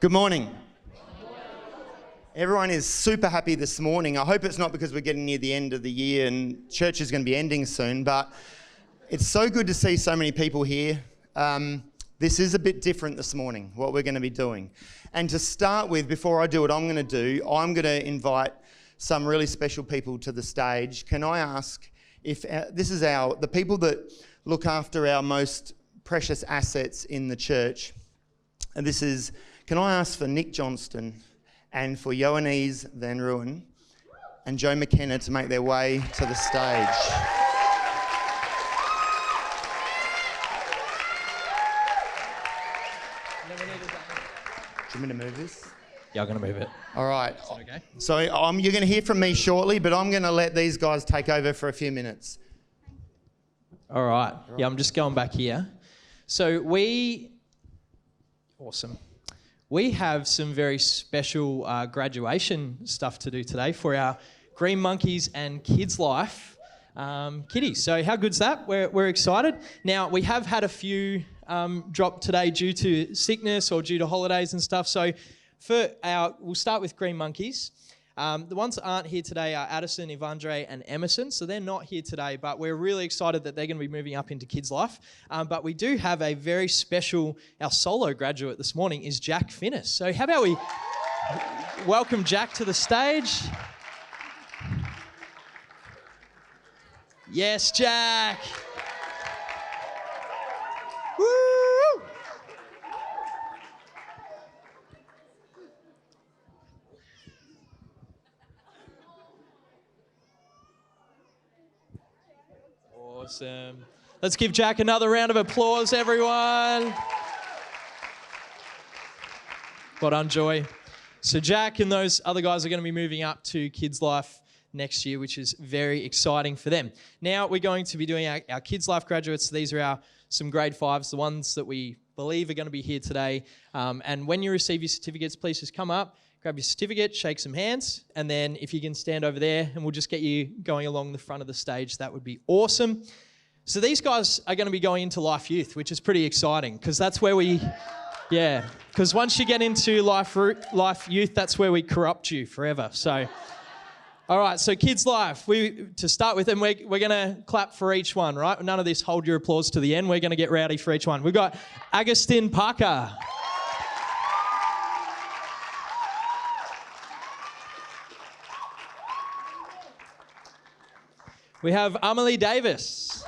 Good morning. Everyone is super happy this morning. I hope it's not because we're getting near the end of the year and church is going to be ending soon, but it's so good to see so many people here. This is a bit different this morning, what we're going to be doing. And to start with, before I do what I'm going to invite some really special people to the stage. Can I ask if this is the people that look after our most precious assets in the church, and can I ask for Nick Johnston and for Ioannise Van Ruin and Joe McKenna to make their way to the stage. Do you want me to move this? Yeah, I'm going to move it. All right. Okay. So you're going to hear from me shortly, but I'm going to let these guys take over for a few minutes. All right. Yeah, I'm just going back here. So awesome. We have some very special graduation stuff to do today for our Green Monkeys and Kids Life kiddies. So how good's that? We're excited. Now, we have had a few drop today due to sickness or due to holidays and stuff. So we'll start with Green Monkeys. The ones that aren't here today are Addison, Evandre, and Emerson. So they're not here today, but we're really excited that they're going to be moving up into Kids Life. But we do have a very special, our solo graduate this morning is Jack Finnis. So how about we welcome Jack to the stage? Yes, Jack. Woo! Awesome. Let's give Jack another round of applause, everyone. Well done, Joy. So Jack and those other guys are going to be moving up to Kids Life next year, which is very exciting for them. Now we're going to be doing our Kids Life graduates. These are some grade 5s, the ones that we believe are going to be here today. And when you receive your certificates, please just come up, grab your certificate, shake some hands, and then if you can stand over there and we'll just get you going along the front of the stage, that would be awesome. So these guys are going to be going into Life Youth, which is pretty exciting because that's where because once you get into Life Youth, that's where we corrupt you forever. So, all right, so Kids Life, to start with, and we're going to clap for each one, right? None of this hold your applause to the end. We're going to get rowdy for each one. We've got Agustin Parker. We have Amelie Davis.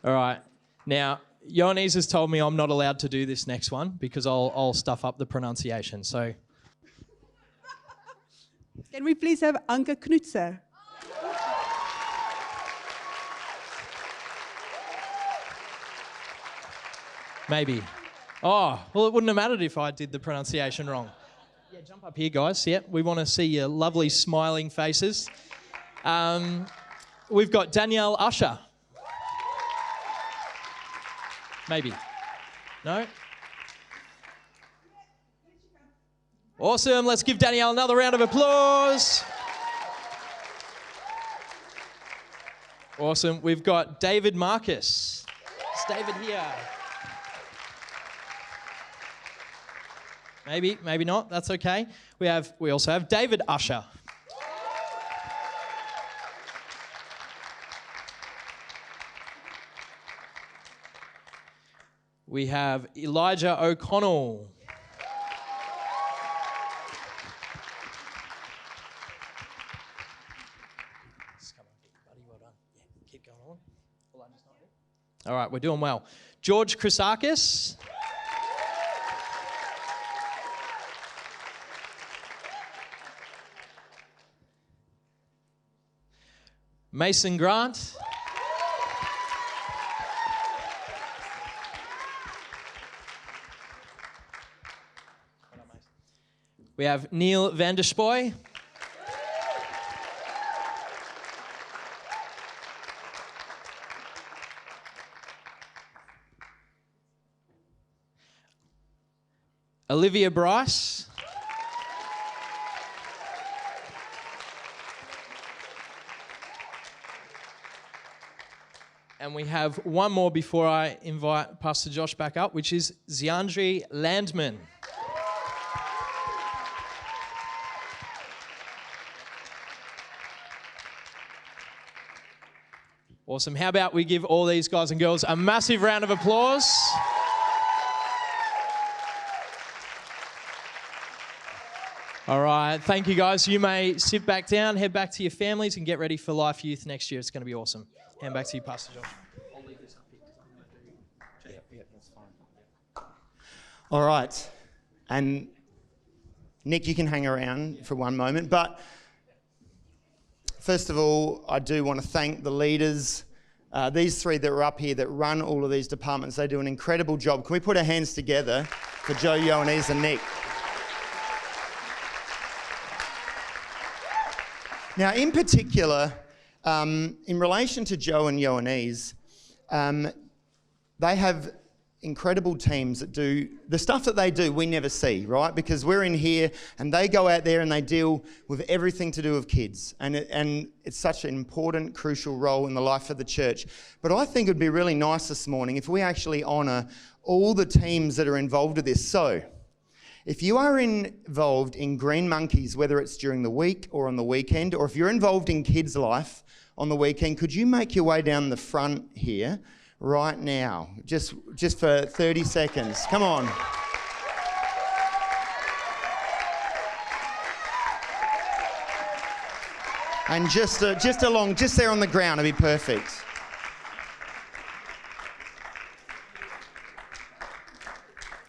All right. Now, Ioannise has told me I'm not allowed to do this next one because I'll stuff up the pronunciation. So, can we please have Anke Knutser? Maybe. Oh, well, it wouldn't have mattered if I did the pronunciation wrong. Yeah, jump up here, guys. Yeah, we want to see your lovely smiling faces. We've got Danielle Usher. Maybe. No? Awesome. Let's give Danielle another round of applause. Awesome. We've got David Marcus. Is David here? Maybe, maybe not. That's okay. We also have David Usher. We have Elijah O'Connell. Come on, buddy. Well done. Yeah, keep going on. Elijah's not here. All right, we're doing well. George Chrisakis. Mason Grant. We have Neil van der Spoy. Olivia Bryce. And we have one more before I invite Pastor Josh back up, which is Ziandri Landman. Awesome. How about we give all these guys and girls a massive round of applause? All right. Thank you, guys. You may sit back down, head back to your families, and get ready for Life Youth next year. It's going to be awesome. Hand back to you, Pastor Josh. I'll leave this up here because I'm going to do... Yeah, that's fine. All right. And Nick, you can hang around for one moment. But first of all, I do want to thank the leaders, these three that are up here that run all of these departments. They do an incredible job. Can we put our hands together for Joe, Ioannise and Nick? Now, in particular, in relation to Joe and Ioannise, they have incredidible teams that do the stuff that they do we never see, right? Because we're in here and they go out there and they deal with everything to do with kids. And it's such an important, crucial role in the life of the church. But I think it would be really nice this morning if we actually honour all the teams that are involved with this. So, if you are involved in Green Monkeys, whether it's during the week or on the weekend, or if you're involved in Kids Life on the weekend, could you make your way down the front here right now, just for 30 seconds? Come on. And just there on the ground, it'd be perfect.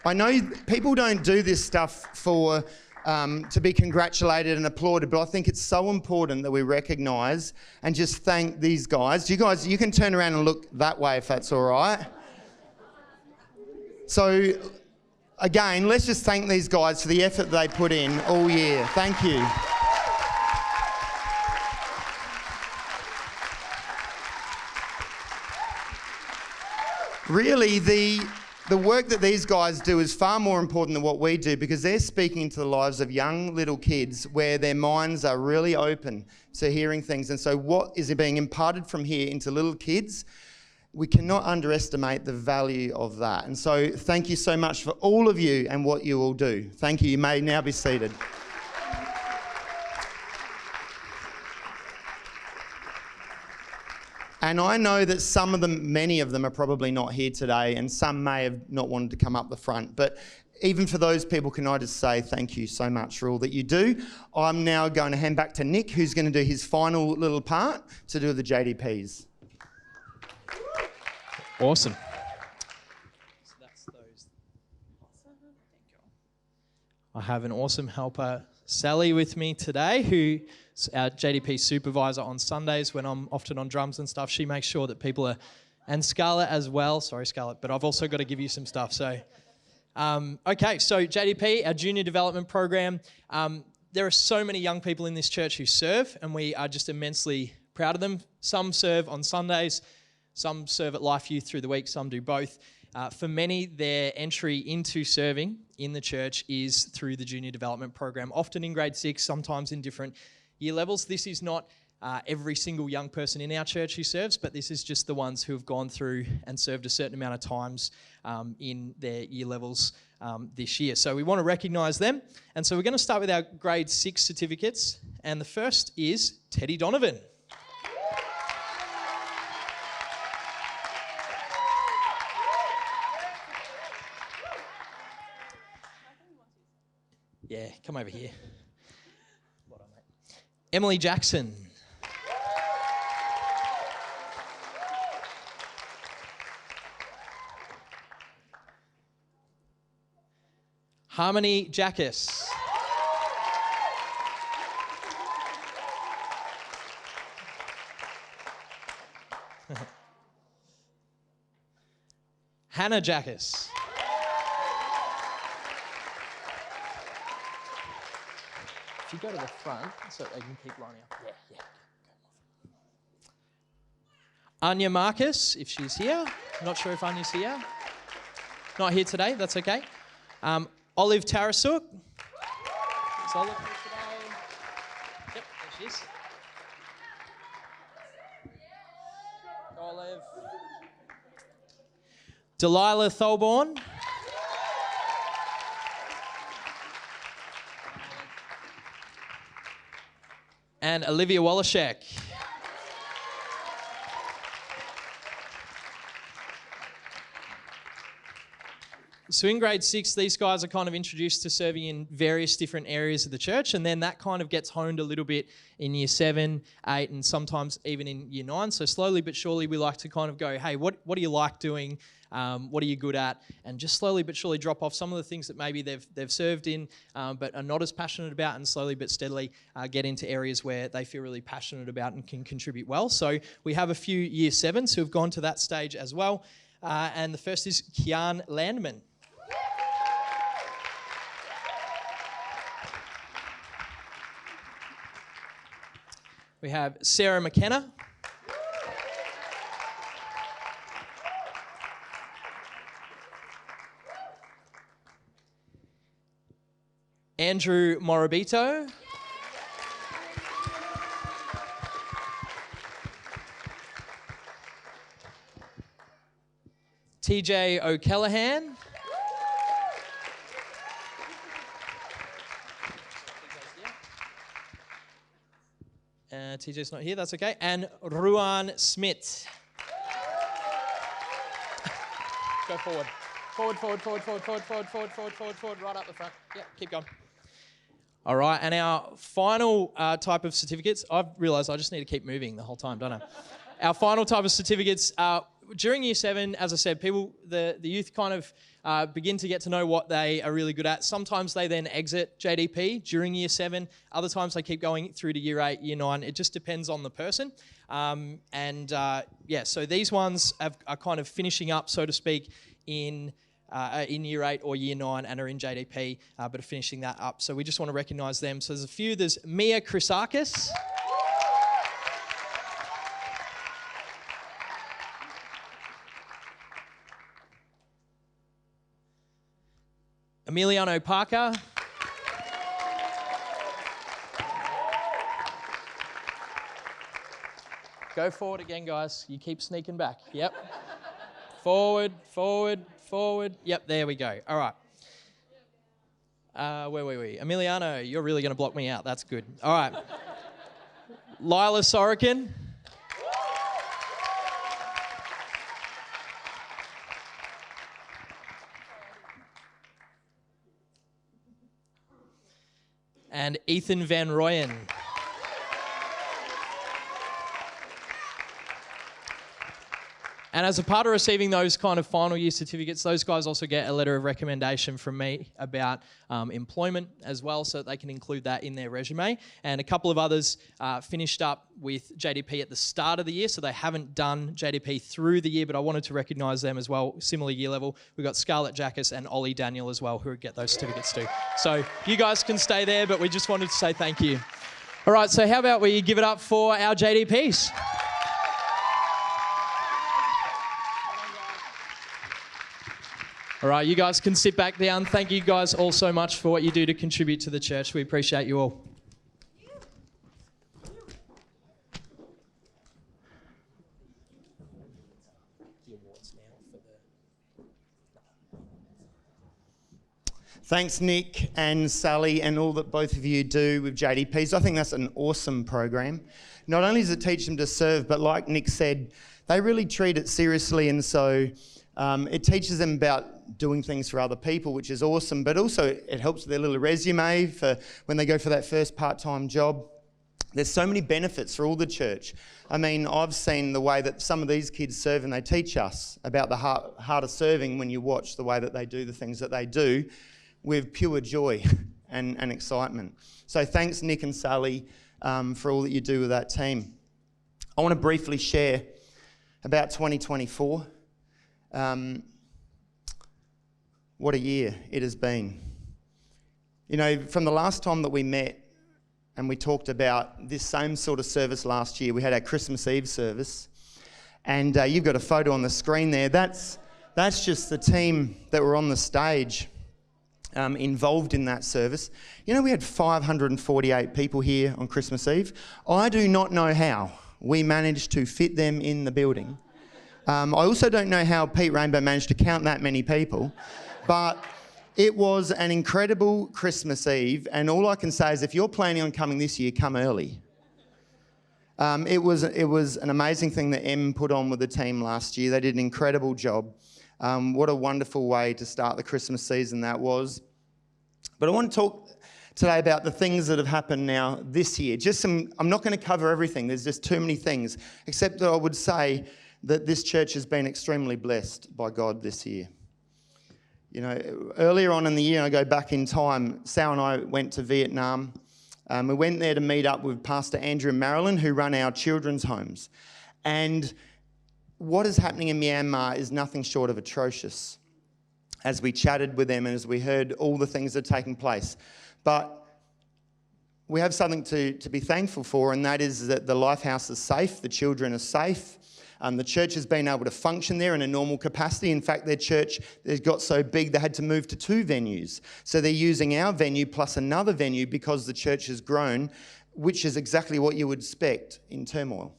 I know people don't do this stuff for to be congratulated and applauded, but I think it's so important that we recognise and just thank these guys. You can turn around and look that way if that's all right. So, again, let's just thank these guys for the effort they put in all year. Thank you. Really, the work that these guys do is far more important than what we do, because they're speaking into the lives of young little kids where their minds are really open to hearing things. And so what is being imparted from here into little kids, we cannot underestimate the value of that. And so thank you so much for all of you and what you all do. Thank you. You may now be seated. And I know that many of them are probably not here today, and some may have not wanted to come up the front. But even for those people, can I just say thank you so much for all that you do. I'm now going to hand back to Nick, who's going to do his final little part to do the JDPs. Awesome. So that's those. I have an awesome helper, Sally, with me today, who's our JDP supervisor on Sundays when I'm often on drums and stuff. She makes sure that people are, and Scarlett as well. Sorry, Scarlett, but I've also got to give you some stuff. So, okay, so JDP, our junior development program. There are so many young people in this church who serve, and we are just immensely proud of them. Some serve on Sundays, some serve at Life Youth through the week, some do both. For many, their entry into serving in the church is through the junior development program, often in grade 6, sometimes in different year levels. This is not every single young person in our church who serves, but this is just the ones who have gone through and served a certain amount of times in their year levels this year. So we want to recognise them. And so we're going to start with our grade 6 certificates. And the first is Teddy Donovan. Yeah, come over here. Emily Jackson. Harmony Jackus. Hannah Jackus. If you go to the front so they can keep lining up. Yeah. Anya Marcus, if she's here. I'm not sure if Anya's here. Not here today, that's okay. Olive Tarasuk. Is Olive here today? Yep, there she is. Olive. Delilah Tholborn. And Olivia Wallachek. So in grade 6, these guys are kind of introduced to serving in various different areas of the church, and then that kind of gets honed a little bit in year 7, 8, and sometimes even in year 9. So slowly but surely we like to kind of go, hey, what do you like doing? What are you good at? And just slowly but surely drop off some of the things that maybe they've served in but are not as passionate about, and slowly but steadily get into areas where they feel really passionate about and can contribute well. So we have a few year 7s who have gone to that stage as well. And the first is Kian Landman. We have Sarah McKenna. Andrew Morabito. TJ O'Callaghan. TJ's not here, that's okay. And Ruan Smith. Go forward. Forward, right up the front. Yeah, keep going. All right, and our final type of certificates, I've realised I just need to keep moving the whole time, don't I? Our final type of certificates, during year 7, as I said, the youth kind of begin to get to know what they are really good at. Sometimes they then exit JDP during year 7. Other times they keep going through to year 8, year 9. It just depends on the person. So these ones are kind of finishing up, so to speak, in year 8 or year 9 and are in JDP, but are finishing that up. So we just want to recognise them. So there's a few. There's Mia Chrisakis. Emiliano Parker. Go forward again, guys. You keep sneaking back. Yep. Forward. Yep, there we go. All right. Where were we? Emiliano, you're really going to block me out. That's good. All right. Lila Sorokin. And Ethan Van Royen. And as a part of receiving those kind of final year certificates, those guys also get a letter of recommendation from me about employment as well, so that they can include that in their resume. And a couple of others finished up with JDP at the start of the year, so they haven't done JDP through the year, but I wanted to recognise them as well, similar year level. We've got Scarlett Jackas and Ollie Daniel as well, who get those certificates too. So you guys can stay there, but we just wanted to say thank you. All right, so how about we give it up for our JDPs? All right, you guys can sit back down. Thank you guys all so much for what you do to contribute to the church. We appreciate you all. Thanks, Nick and Sally, and all that both of you do with JDPs. I think that's an awesome program. Not only does it teach them to serve, but like Nick said, they really treat it seriously, and so it teaches them about doing things for other people, which is awesome, but also it helps with their little resume for when they go for that first part-time job. There's so many benefits for all the church. I mean, I've seen the way that some of these kids serve, and they teach us about the heart of serving when you watch the way that they do the things that they do with pure joy and excitement. So thanks, Nick and Sally, for all that you do with that team. I want to briefly share about 2024. What a year it has been. You know, from the last time that we met and we talked about this same sort of service last year, we had our Christmas Eve service, and you've got a photo on the screen there. That's just the team that were on the stage involved in that service. You know, we had 548 people here on Christmas Eve. I do not know how we managed to fit them in the building I also don't know how Pete Rainbow managed to count that many people, but it was an incredible Christmas Eve, and all I can say is if you're planning on coming this year, come early. It was an amazing thing that Em put on with the team last year. They did an incredible job. What a wonderful way to start the Christmas season that was. But I want to talk today about the things that have happened now this year. I'm not going to cover everything. There's just too many things, except that I would say that this church has been extremely blessed by God this year. You know, earlier on in the year, I go back in time, Sal and I went to Vietnam. We went there to meet up with Pastor Andrew and Marilyn, who run our children's homes. And what is happening in Myanmar is nothing short of atrocious, as we chatted with them and as we heard all the things that are taking place. But we have something to be thankful for, and that is that the Lifehouse is safe, the children are safe. The church has been able to function there in a normal capacity. In fact, their church got so big they had to move to 2 venues. So they're using our venue plus another venue because the church has grown, which is exactly what you would expect in turmoil.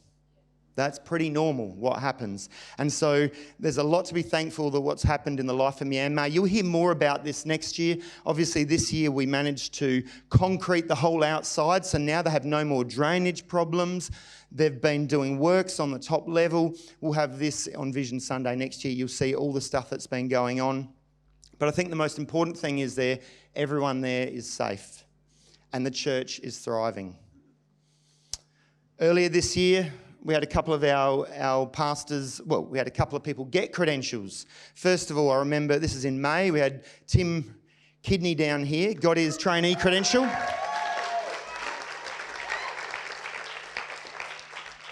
That's pretty normal, what happens. And so there's a lot to be thankful for what's happened in the life of Myanmar. You'll hear more about this next year. Obviously, this year we managed to concrete the whole outside, so now they have no more drainage problems. They've been doing works on the top level. We'll have this on Vision Sunday next year. You'll see all the stuff that's been going on. But I think the most important thing is everyone there is safe and the church is thriving. Earlier this year, we had a couple of our pastors, we had a couple of people get credentials. First of all, I remember, this is in May, we had Tim Kidney down here, got his trainee credential.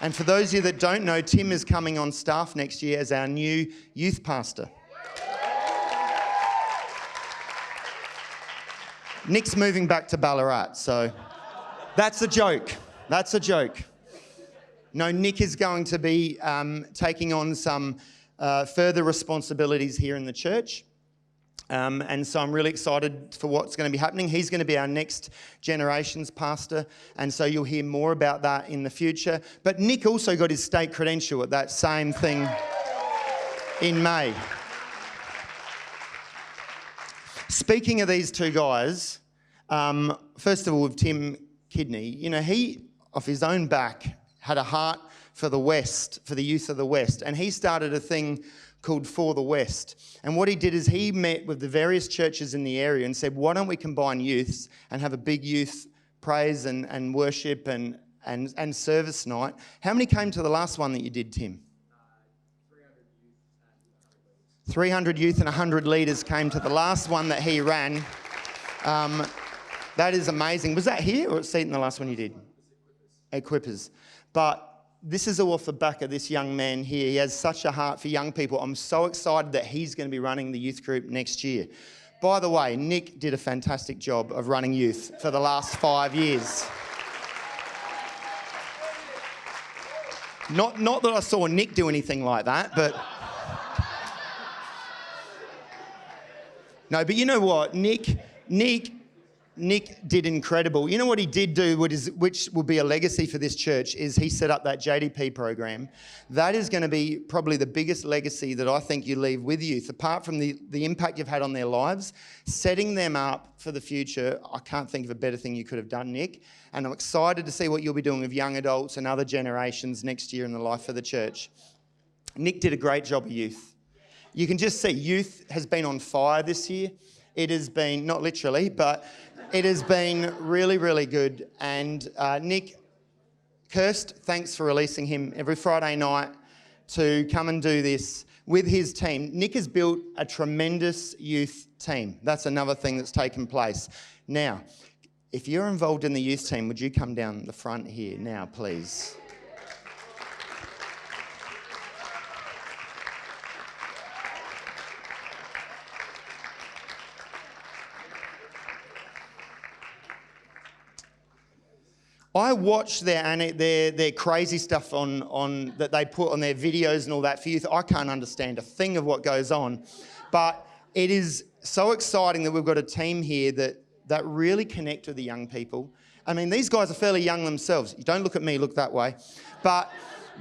And for those of you that don't know, Tim is coming on staff next year as our new youth pastor. Nick's moving back to Ballarat, so that's a joke. That's a joke. No, Nick is going to be taking on some further responsibilities here in the church. And so I'm really excited for what's going to be happening. He's going to be our next generation's pastor, and so you'll hear more about that in the future. But Nick also got his state credential at that same thing in May. Speaking of these two guys, first of all, with Tim Kidney, you know, he, off his own back, had a heart for the West, for the youth of the West. And he started a thing called For the West. And what he did is he met with the various churches in the area and said, why don't we combine youths and have a big youth praise and worship and service night? How many came to the last one that you did, Tim? 300 youth and 100 leaders came to the last one that he ran. That is amazing. Was that here or at Seaton, the last one you did? Equippers. But this is all off the back of this young man here. He has such a heart for young people. I'm so excited that he's going to be running the youth group next year. By the way, Nick did a fantastic job of running youth for the last 5 years. Not that I saw Nick do anything like that, but... No, but you know what? Nick did incredible. You know what he did do, which will be a legacy for this church, is he set up that JDP program. That is going to be probably the biggest legacy that I think you leave with youth, apart from the impact you've had on their lives, setting them up for the future. I can't think of a better thing you could have done, Nick. And I'm excited to see what you'll be doing with young adults and other generations next year in the life of the church. Nick did a great job of youth. You can just see youth has been on fire this year. It has been, not literally, but it has been really, really good. And Nick Kirst, thanks for releasing him every Friday night to come and do this with his team. Nick has built a tremendous youth team. That's another thing that's taken place. Now, if you're involved in the youth team, would you come down the front here now, please? I watch their crazy stuff on that they put on their videos and all that for youth. I can't understand a thing of what goes on, but it is so exciting that we've got a team here that really connect with the young people. I mean, these guys are fairly young themselves. You don't look at me, look that way. But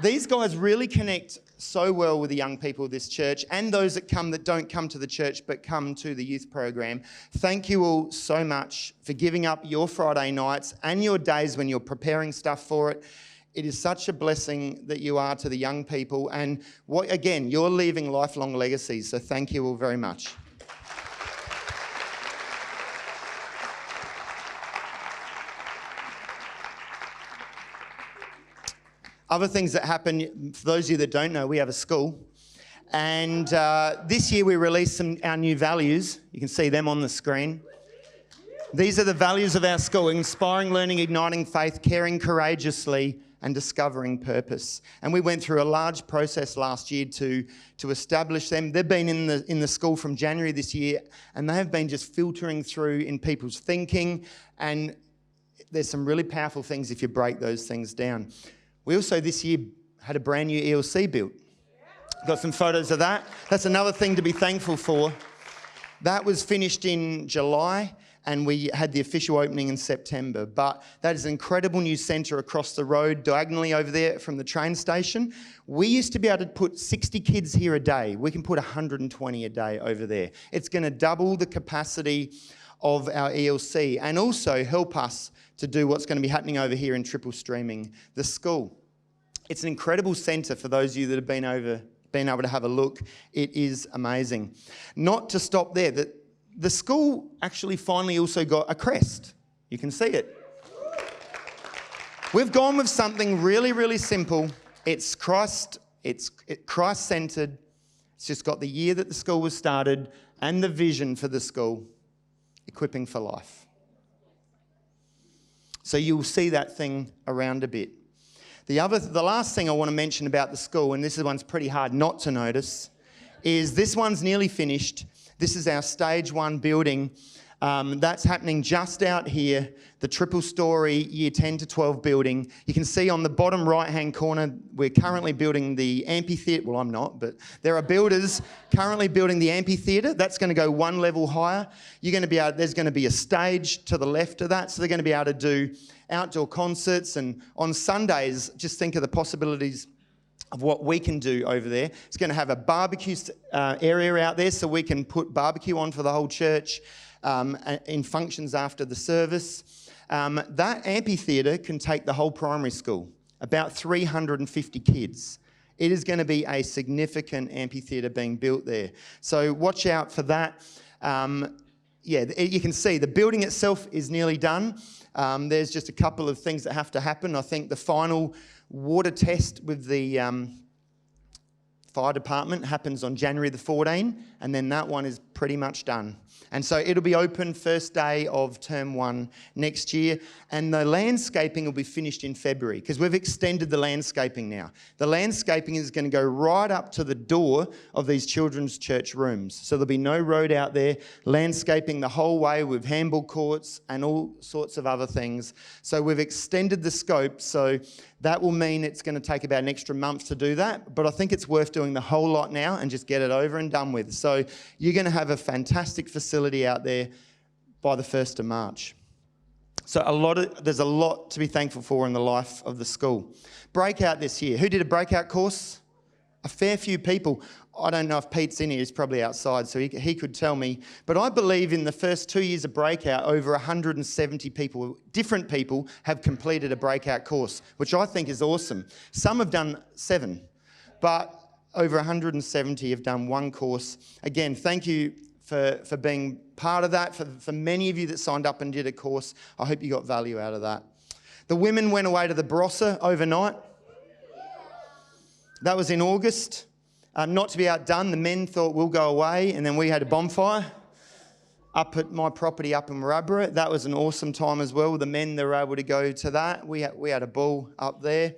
these guys really connect so well with the young people of this church and those that come that don't come to the church but come to the youth program. Thank you all so much for giving up your Friday nights and your days when you're preparing stuff for it. It is such a blessing that you are to the young people, and again, you're leaving lifelong legacies, so thank you all very much. Other things that happen, for those of you that don't know, we have a school. And this year we released our new values. You can see them on the screen. These are the values of our school: inspiring learning, igniting faith, caring courageously, and discovering purpose. And we went through a large process last year to establish them. They've been in the school from January this year, and they have been just filtering through in people's thinking. And there's some really powerful things if you break those things down. We also this year had a brand new ELC built. Got some photos of that. That's another thing to be thankful for. That was finished in July and we had the official opening in September. But that is an incredible new centre across the road, diagonally over there from the train station. We used to be able to put 60 kids here a day. We can put 120 a day over there. It's going to double the capacity of our ELC and also help us to do what's going to be happening over here in triple streaming the school. It's an incredible centre for those of you that have been able to have a look. It is amazing. Not to stop there, the school actually finally also got a crest. You can see it. We've gone with something really, really simple. It's Christ-centred. It's just got the year that the school was started and the vision for the school, equipping for life. So you'll see that thing around a bit. The last thing I want to mention about the school, and this one's pretty hard not to notice, is this one's nearly finished. This is our stage 1 building. That's happening just out here, the triple-storey year 10 to 12 building. You can see on the bottom right-hand corner, we're currently building the amphitheatre. Well, I'm not, but there are builders currently building the amphitheatre. That's going to go one level higher. There's going to be a stage to the left of that, so they're going to be able to do outdoor concerts. And on Sundays, just think of the possibilities of what we can do over there. It's going to have a barbecue area out there, so we can put barbecue on for the whole church. In functions after the service. That amphitheatre can take the whole primary school, about 350 kids. It is going to be a significant amphitheatre being built there. So watch out for that. You can see the building itself is nearly done. There's just a couple of things that have to happen. I think the final water test with the fire department happens on January the 14th, and then that one is pretty much done. And so it'll be open first day of term 1 next year, and the landscaping will be finished in February because we've extended the landscaping now. The landscaping is going to go right up to the door of these children's church rooms. So there'll be no road out there, landscaping the whole way with handball courts and all sorts of other things. So we've extended the scope, so that will mean it's going to take about an extra month to do that, but I think it's worth doing the whole lot now and just get it over and done with. So you're going to have a fantastic facility out there by the 1st of March. So there's a lot to be thankful for in the life of the school. Breakout this year. Who did a Breakout course? A fair few people. I don't know if Pete's in here, he's probably outside, so he could tell me. But I believe in the first 2 years of Breakout, over 170 people, different people, have completed a Breakout course, which I think is awesome. Some have done 7, but over 170 have done one course. Again, thank you for being part of that. For many of you that signed up and did a course, I hope you got value out of that. The women went away to the Barossa overnight. That was in August. Not to be outdone, the men thought we'll go away, and then we had a bonfire up at my property up in Marabra. That was an awesome time as well. The men, they were able to go to that. We had a ball up there.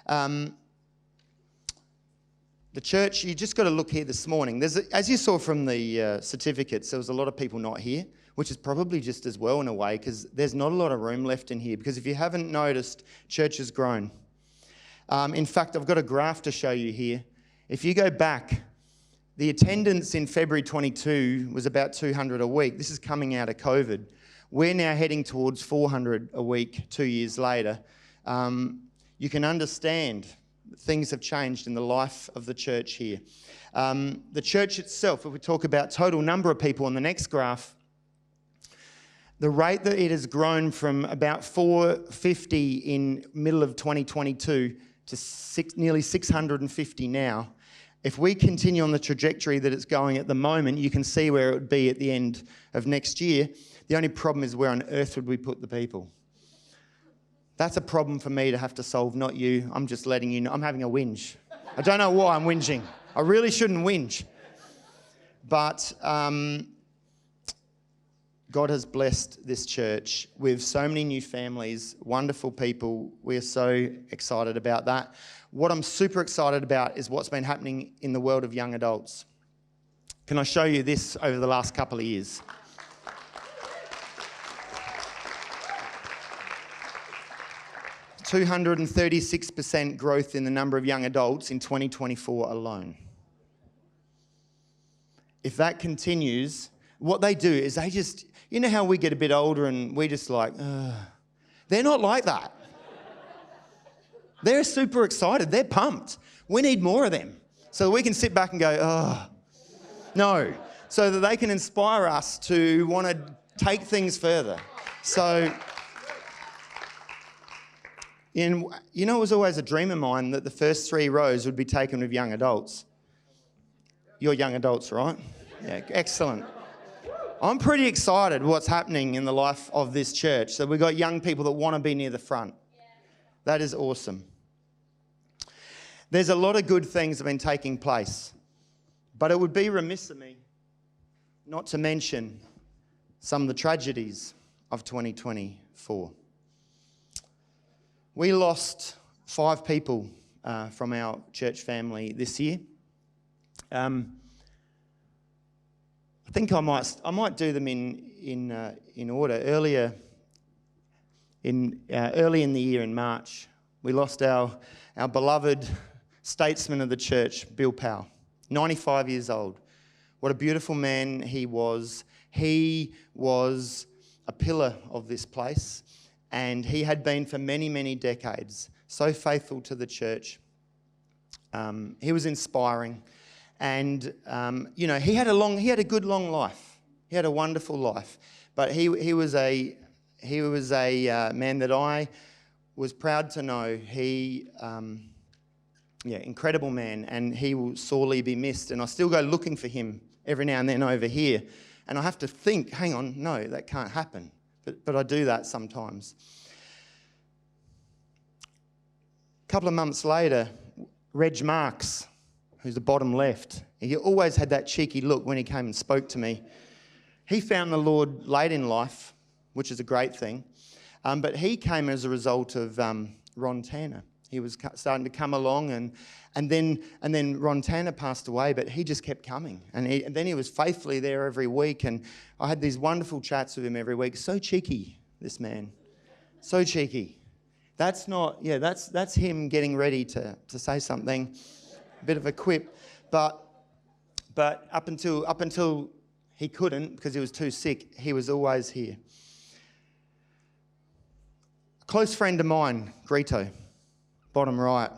The church, you just got to look here this morning. As you saw from the certificates, there was a lot of people not here, which is probably just as well in a way, because there's not a lot of room left in here. Because if you haven't noticed, church has grown. In fact, I've got a graph to show you here. If you go back, the attendance in February 22 was about 200 a week. This is coming out of COVID. We're now heading towards 400 a week 2 years later. You can understand things have changed in the life of the church here. The church itself, if we talk about total number of people on the next graph, the rate that it has grown from about 450 in middle of 2022 to nearly 650 now. If we continue on the trajectory that it's going at the moment, you can see where it would be at the end of next year. The only problem is, where on earth would we put the people? That's a problem for me to have to solve, not you. I'm just letting you know. I'm having a whinge. I don't know why I'm whinging. I really shouldn't whinge. But God has blessed this church with so many new families, wonderful people. We are so excited about that. What I'm super excited about is what's been happening in the world of young adults. Can I show you this over the last couple of years? (236% growth in the number of young adults in 2024 alone. If that continues, what they do is they just, you know how we get a bit older and we just like, they're not like that. They're super excited. They're pumped. We need more of them so that we can sit back and go, no, so that they can inspire us to want to take things further. So, you know, it was always a dream of mine that the first 3 rows would be taken with young adults. You're young adults, right? Yeah, excellent. I'm pretty excited what's happening in the life of this church. So we've got young people that want to be near the front. That is awesome. There's a lot of good things that have been taking place, but it would be remiss of me not to mention some of the tragedies of 2024. We lost 5 people from our church family this year. I think I might do them in order. Early in the year in March, we lost our beloved statesman of the church, Bill Powell, 95 years old. What a beautiful man he was. He was a pillar of this place, and he had been for many, many decades, so faithful to the church. He was inspiring. And, he had a good long life. He had a wonderful life. But he was a man that I was proud to know. He, incredible man, and he will sorely be missed. And I still go looking for him every now and then over here. And I have to think, hang on, no, that can't happen. But I do that sometimes. A couple of months later, Reg Marks, who's the bottom left, he always had that cheeky look when he came and spoke to me. He found the Lord late in life, which is a great thing, but he came as a result of Ron Tanner. He was starting to come along, and then Ron Tanner passed away, but he just kept coming, and then he was faithfully there every week, and I had these wonderful chats with him every week. So cheeky, this man, so cheeky. That's him getting ready to say something. Bit of a quip, but up until he couldn't because he was too sick, he was always here. A close friend of mine, Grito, bottom right.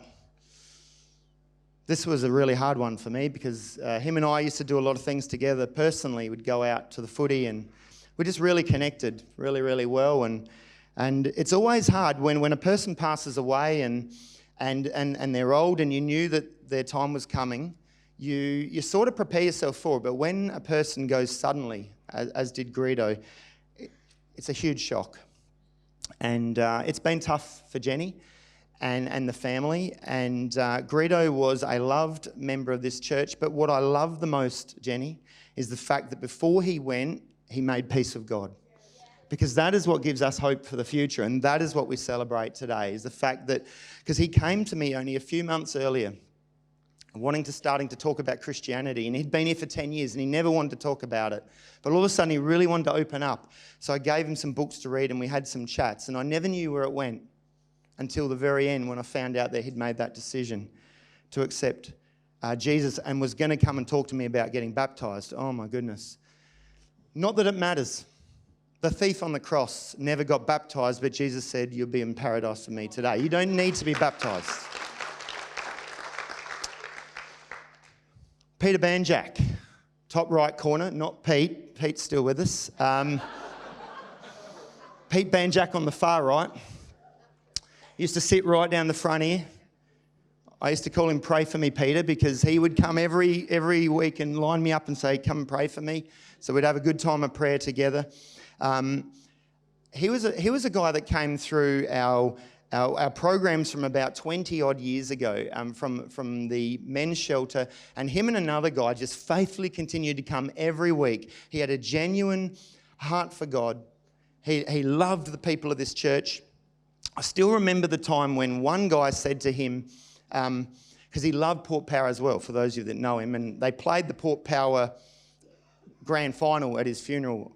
This was a really hard one for me because him and I used to do a lot of things together personally. We'd go out to the footy and we just really connected really, really well. And it's always hard when a person passes away and they're old and you knew that their time was coming, you sort of prepare yourself for it. But when a person goes suddenly, as did Greedo, it's a huge shock. And it's been tough for Jenny and the family. And Greedo was a loved member of this church. But what I love the most, Jenny, is the fact that before he went, he made peace with God. Because that is what gives us hope for the future. And that is what we celebrate today, is the fact that, because he came to me only a few months earlier, starting to talk about Christianity. And he'd been here for 10 years and he never wanted to talk about it. But all of a sudden he really wanted to open up. So I gave him some books to read and we had some chats. And I never knew where it went until the very end when I found out that he'd made that decision to accept Jesus and was going to come and talk to me about getting baptised. Oh my goodness. Not that it matters. The thief on the cross never got baptised, but Jesus said, you'll be in paradise with me today. You don't need to be baptised. Peter Banjack, top right corner, not Pete. Pete's still with us. Pete Banjack on the far right. He used to sit right down the front here. I used to call him Pray For Me Peter because he would come every week and line me up and say, come and pray for me. So we'd have a good time of prayer together. He was a guy that came through our programs from about 20 odd years ago, from the men's shelter, and him and another guy just faithfully continued to come every week. He had a genuine heart for God. He loved the people of this church. I still remember the time when one guy said to him, because he loved Port Power as well, for those of you that know him, and they played the Port Power grand final at his funeral.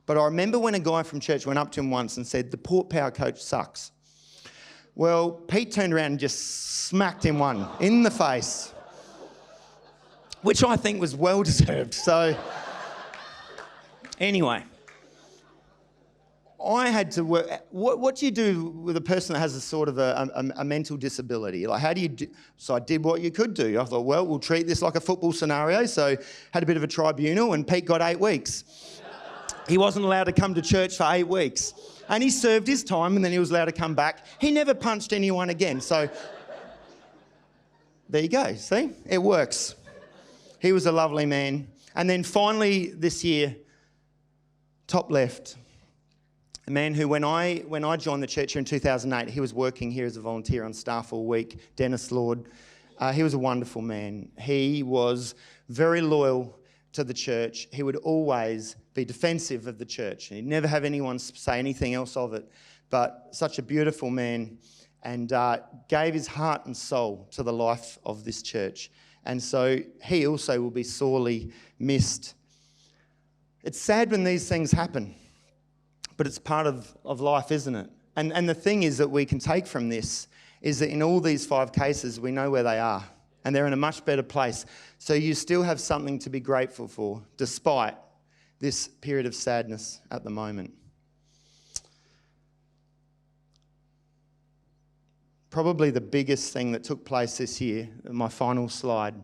But I remember when a guy from church went up to him once and said, the Port Power coach sucks. Well, Pete turned around and just smacked him one in the face, which I think was well deserved. So anyway, I had to work. What do you do with a person that has a sort of a mental disability? Like, how do you do? So I did what you could do. I thought, well, we'll treat this like a football scenario. So had a bit of a tribunal, and Pete got 8 weeks. He wasn't allowed to come to church for 8 weeks. And he served his time, and then he was allowed to come back. He never punched anyone again. So there you go. See? It works. He was a lovely man. And then finally this year, top left, a man who, when I joined the church here in 2008, he was working here as a volunteer on staff all week, Dennis Lord. He was a wonderful man. He was very loyal to the church. He would always be defensive of the church. He'd never have anyone say anything else of it. But such a beautiful man, and gave his heart and soul to the life of this church. And so he also will be sorely missed. It's sad when these things happen, but it's part of life, isn't it? And the thing is that we can take from this is that in all these 5 cases, we know where they are, and they're in a much better place. So you still have something to be grateful for, despite this period of sadness at the moment. Probably the biggest thing that took place this year, my final slide,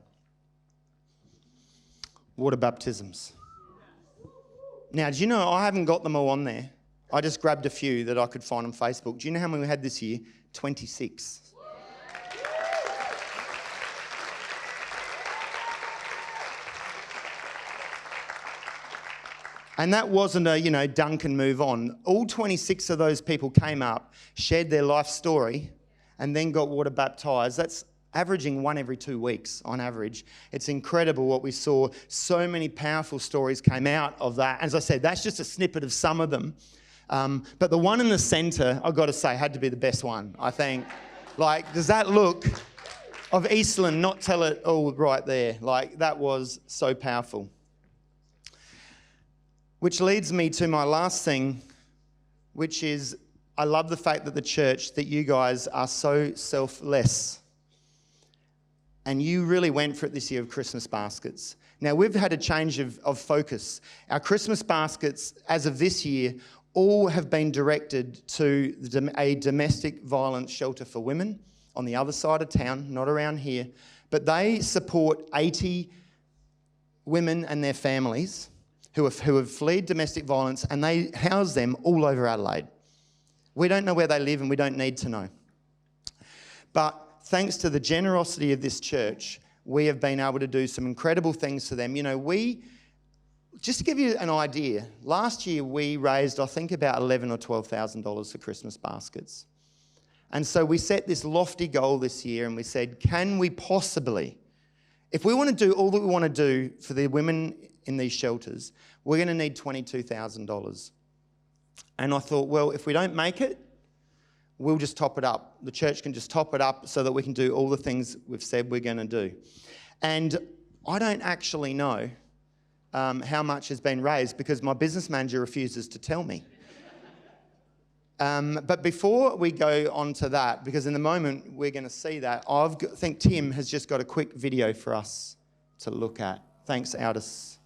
water baptisms. Now, do you know, I haven't got them all on there. I just grabbed a few that I could find on Facebook. Do you know how many we had this year? 26. And that wasn't a, dunk and move on. All 26 of those people came up, shared their life story, and then got water baptised. That's averaging 1 every 2 weeks on average. It's incredible what we saw. So many powerful stories came out of that. As I said, that's just a snippet of some of them. But the one in the centre, I've got to say, had to be the best one, I think. Like, does that look of Eastland not tell it all right there? Like, that was so powerful. Which leads me to my last thing, which is I love the fact that the church, that you guys are so selfless. And you really went for it this year of Christmas baskets. Now, we've had a change of focus. Our Christmas baskets, as of this year, all have been directed to a domestic violence shelter for women on the other side of town, not around here. But they support 80 women and their families who have fled domestic violence, and they house them all over Adelaide. We don't know where they live, and we don't need to know. But thanks to the generosity of this church, we have been able to do some incredible things for them. Just to give you an idea, last year we raised, I think, about $11,000 or $12,000 for Christmas baskets. And so we set this lofty goal this year, and we said, can we possibly, if we want to do all that we want to do for the women in these shelters, we're going to need $22,000. And I thought, well, if we don't make it, we'll just top it up. The church can just top it up so that we can do all the things we've said we're going to do. And I don't actually know how much has been raised because my business manager refuses to tell me. But before we go on to that, because in the moment we're going to see that, I think Tim has just got a quick video for us to look at. Thanks, Aldous.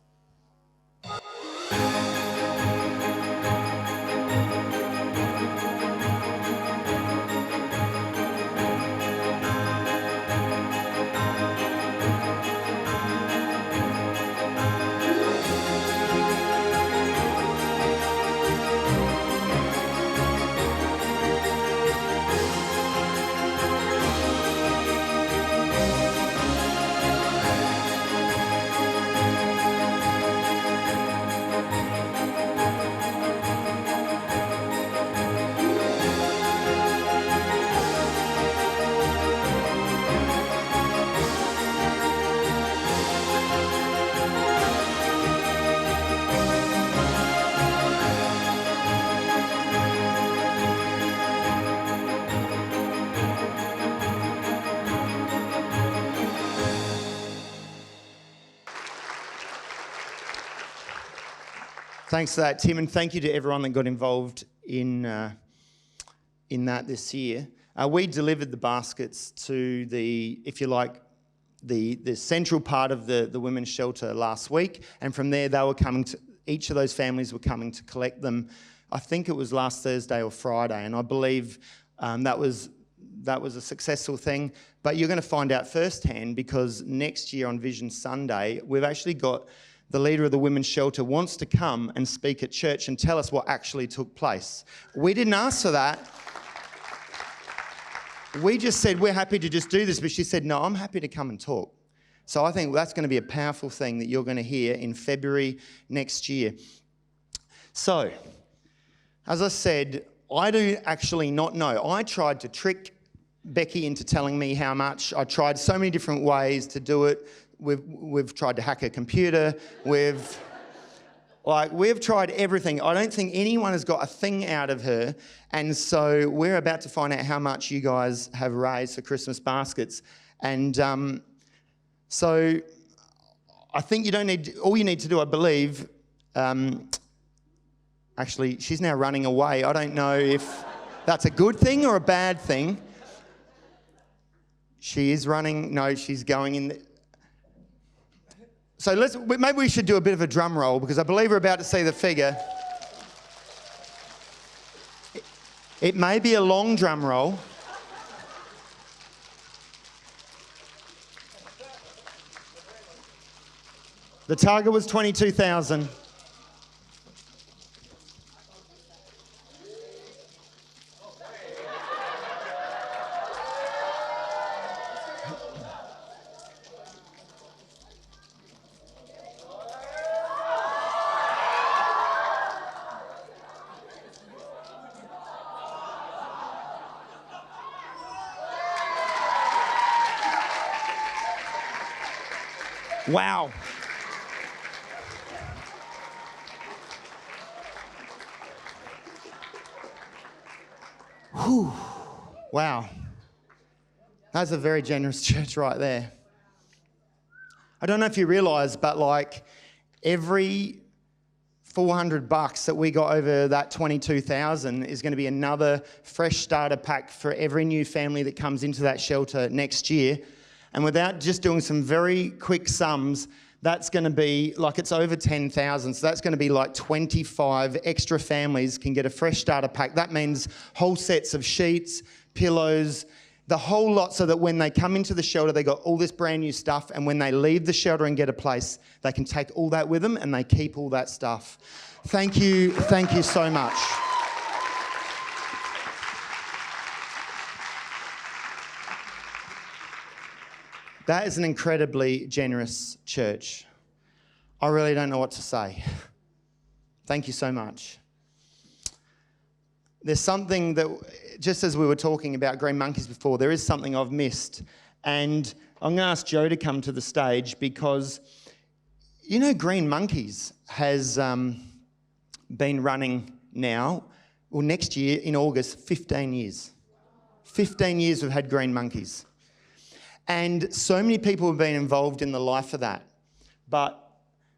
Thanks for that, Tim, and thank you to everyone that got involved in that this year. We delivered the baskets to the, if you like, the central part of the women's shelter last week, and from there they were coming to, each of those families were coming to collect them. I think it was last Thursday or Friday, and I believe that was a successful thing. But you're going to find out firsthand, because next year on Vision Sunday, we've actually got the leader of the women's shelter wants to come and speak at church and tell us what actually took place. We didn't ask for that. We just said, we're happy to just do this, but she said, no, I'm happy to come and talk. So I think that's going to be a powerful thing that you're going to hear in February next year. So, as I said, I do actually not know. I tried to trick Becky into telling me how much. I tried so many different ways to do it. We've tried to hack her computer. We've tried everything. I don't think anyone has got a thing out of her. And so we're about to find out how much you guys have raised for Christmas baskets. And so I think all you need to do, I believe, actually, she's now running away. I don't know if that's a good thing or a bad thing. She is running. No, she's going in. So maybe we should do a bit of a drum roll, because I believe we're about to see the figure. It may be a long drum roll. The target was 22,000. Wow. Whew. Wow. That's a very generous church right there. I don't know if you realise, but like every $400 that we got over that 22,000 is going to be another fresh starter pack for every new family that comes into that shelter next year. And without just doing some very quick sums, that's going to be like, it's over 10,000. So that's going to be like 25 extra families can get a fresh starter pack. That means whole sets of sheets, pillows, the whole lot, so that when they come into the shelter, they got all this brand new stuff. And when they leave the shelter and get a place, they can take all that with them and they keep all that stuff. Thank you so much. That is an incredibly generous church. I really don't know what to say. Thank you so much. There's something that, just as we were talking about green monkeys before, there is something I've missed. And I'm going to ask Joe to come to the stage, because, you know, Green Monkeys has been running now, well, next year in August, 15 years. 15 years we've had Green Monkeys. And so many people have been involved in the life of that. But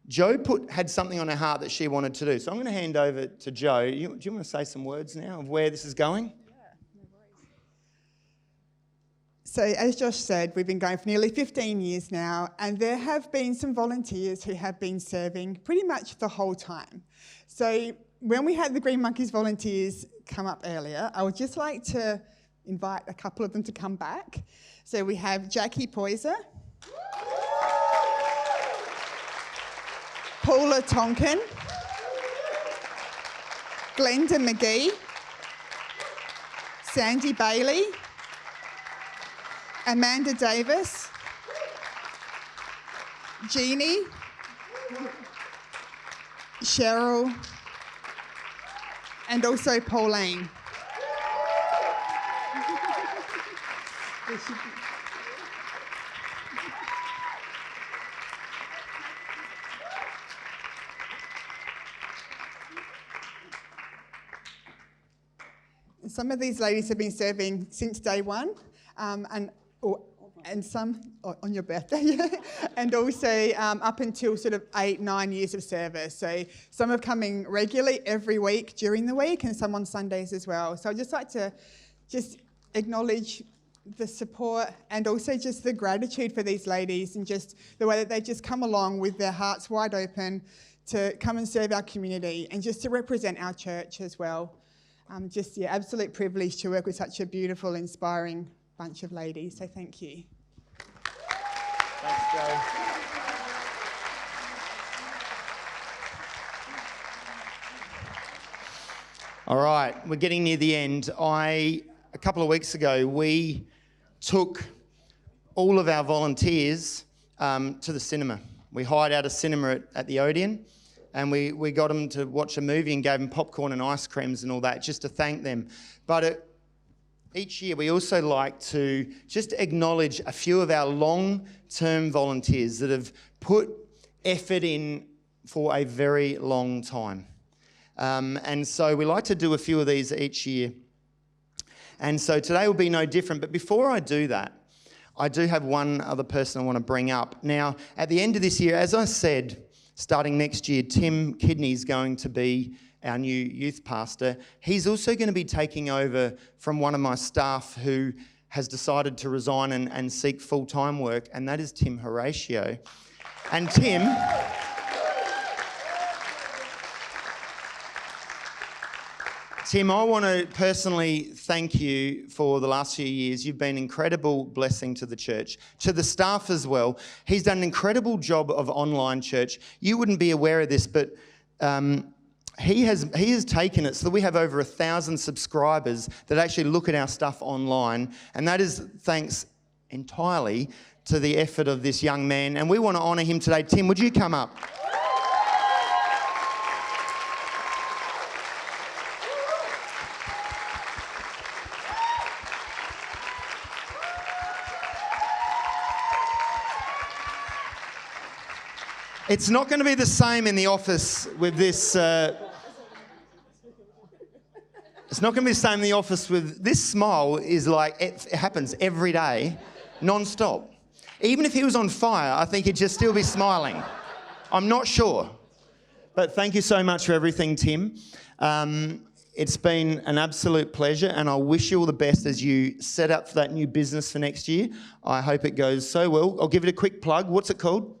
Joe had something on her heart that she wanted to do. So I'm going to hand over to Joe. Do you want to say some words now of where this is going? Yeah, no worries. So as Josh said, we've been going for nearly 15 years now, and there have been some volunteers who have been serving pretty much the whole time. So when we had the Green Monkeys volunteers come up earlier, I would just like to invite a couple of them to come back. So we have Jackie Poyser, Paula Tonkin, Glenda McGee, Sandy Bailey, Amanda Davis, Jeannie, Cheryl, and also Pauline. Some of these ladies have been serving since day one, and some on your birthday, and also up until sort of 8-9 years of service. So some are coming regularly every week during the week, and some on Sundays as well. So I'd just like to just acknowledge the support and also just the gratitude for these ladies, and just the way that they just come along with their hearts wide open to come and serve our community and just to represent our church as well. Absolute privilege to work with such a beautiful, inspiring bunch of ladies. So thank you. Thanks, Joe. All right, we're getting near the end. A couple of weeks ago, we took all of our volunteers to the cinema. We hired out a cinema at the Odeon, and we got them to watch a movie and gave them popcorn and ice creams and all that, just to thank them. But each year we also like to just acknowledge a few of our long-term volunteers that have put effort in for a very long time. And so we like to do a few of these each year. And so today will be no different. But before I do that, I do have one other person I want to bring up. Now, at the end of this year, as I said, starting next year, Tim Kidney is going to be our new youth pastor. He's also going to be taking over from one of my staff who has decided to resign and seek full-time work, and that is Tim Horatio. And Tim, I want to personally thank you for the last few years. You've been an incredible blessing to the church, to the staff as well. He's done an incredible job of online church. You wouldn't be aware of this, but he has taken it so that we have over 1,000 subscribers that actually look at our stuff online, and that is thanks entirely to the effort of this young man, and we want to honour him today. Tim, would you come up? It's not going to be the same in the office with this. It's not going to be the same in the office with this smile. Is like it happens every day, non-stop. Even if he was on fire, I think he'd just still be smiling. I'm not sure. But thank you so much for everything, Tim. It's been an absolute pleasure, and I wish you all the best as you set up for that new business for next year. I hope it goes so well. I'll give it a quick plug. What's it called?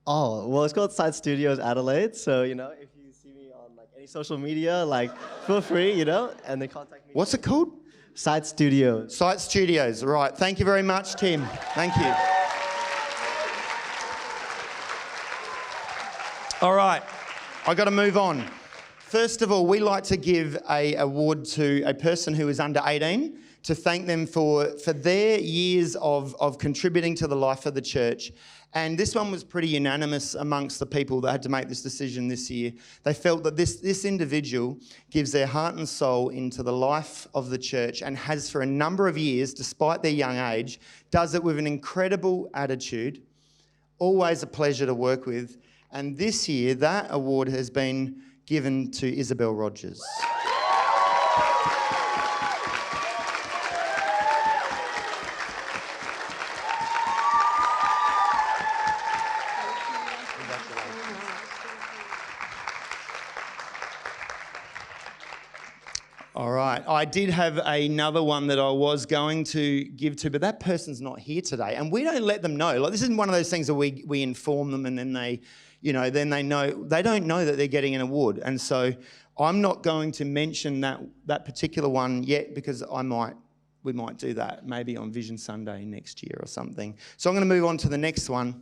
Oh, well, it's called Side Studios Adelaide. So, if you see me on any social media, feel free, and then contact me. What's it called? Side Studios. Side Studios, right. Thank you very much, Tim. Thank you. All right, I got to move on. First of all, we like to give an award to a person who is under 18 to thank them for their years of contributing to the life of the church. And this one was pretty unanimous amongst the people that had to make this decision this year. They felt that this individual gives their heart and soul into the life of the church and has for a number of years, despite their young age, does it with an incredible attitude, always a pleasure to work with. And this year, that award has been given to Isabel Rogers. All right, I did have another one that I was going to give to, but that person's not here today, and we don't let them know. This isn't one of those things that we inform them, and then they know. They don't know that they're getting an award, and so I'm not going to mention that particular one yet because we might do that maybe on Vision Sunday next year or something. So I'm going to move on to the next one.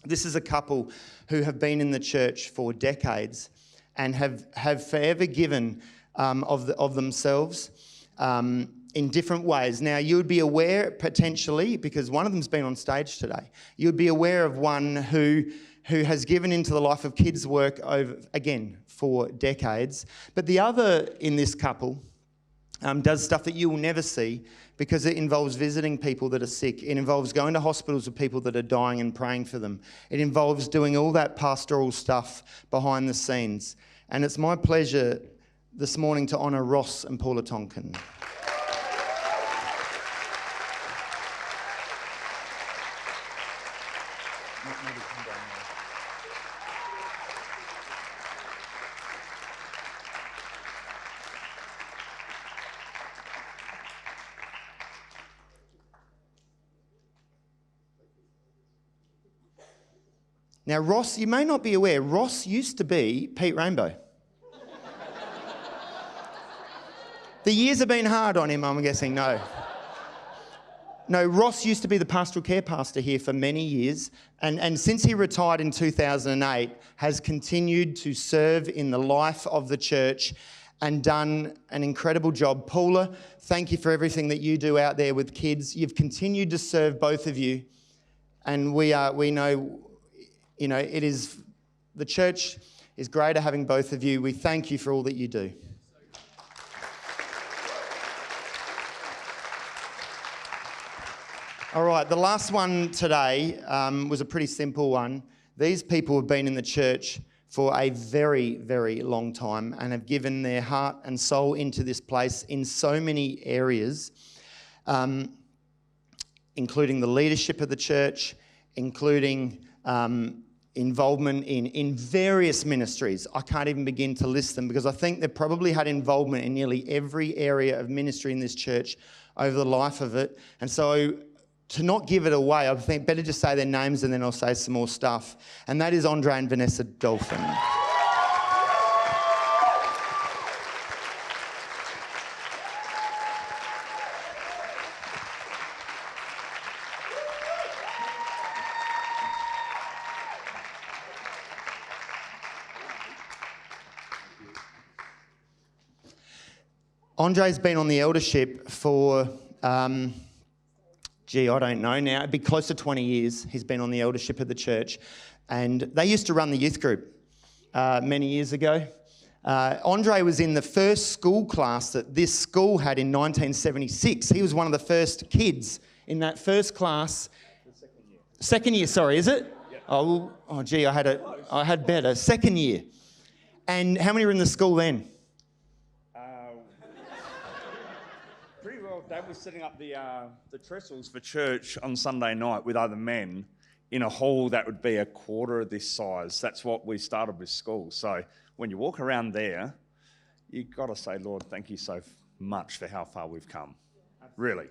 This is a couple who have been in the church for decades and have forever given of themselves in different ways. Now, you would be aware potentially, because one of them's been on stage today, you would be aware of one who has given into the life of kids' work for decades. But the other in this couple does stuff that you will never see because it involves visiting people that are sick. It involves going to hospitals with people that are dying and praying for them. It involves doing all that pastoral stuff behind the scenes. And it's my pleasure this morning to honour Ross and Paula Tonkin. Now, Ross, you may not be aware, Ross used to be Pete Rainbow. The years have been hard on him, I'm guessing. No, Ross used to be the pastoral care pastor here for many years, and since he retired in 2008, has continued to serve in the life of the church and done an incredible job. Paula, thank you for everything that you do out there with kids. You've continued to serve, both of you, and we know, it is, the church is greater having both of you. We thank you for all that you do. All right, the last one today was a pretty simple one. These people have been in the church for a very, very long time and have given their heart and soul into this place in so many areas, including the leadership of the church, including involvement in various ministries. I can't even begin to list them because I think they've probably had involvement in nearly every area of ministry in this church over the life of it. And so to not give it away, I think better just say their names and then I'll say some more stuff. And that is Andre and Vanessa Dolphin. Andre's been on the eldership for, I don't know now, it'd be close to 20 years he's been on the eldership of the church. And they used to run the youth group many years ago. Andre was in the first school class that this school had in 1976. He was one of the first kids in that first class. Second year, sorry, is it? Yep. I had better. Second year. And how many were in the school then? Dad was setting up the trestles for church on Sunday night with other men in a hall that would be a quarter of this size. That's what we started with school. So when you walk around there, you've got to say, Lord, thank you so much for how far we've come. Really.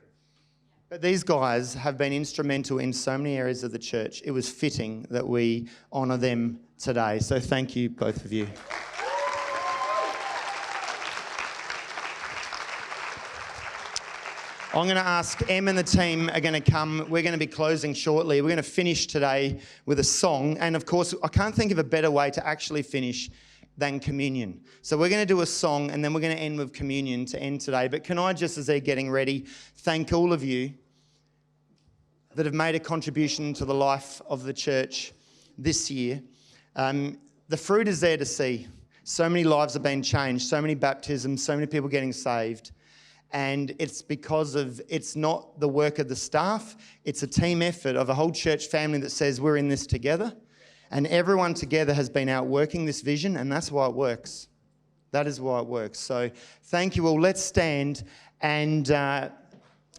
But these guys have been instrumental in so many areas of the church. It was fitting that we honour them today. So thank you, both of you. I'm going to ask Em and the team are going to come. We're going to be closing shortly. We're going to finish today with a song. And of course, I can't think of a better way to actually finish than communion. So we're going to do a song and then we're going to end with communion to end today. But can I just, as they're getting ready, thank all of you that have made a contribution to the life of the church this year. The fruit is there to see. So many lives have been changed, so many baptisms, so many people getting saved. And it's because of, it's not the work of the staff, it's a team effort of a whole church family that says we're in this together. And everyone together has been out working this vision, and that's why it works. That is why it works. So thank you all. Let's stand. And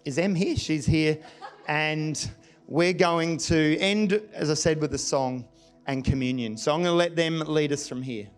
is Em here? She's here. And we're going to end, as I said, with a song and communion. So I'm going to let them lead us from here.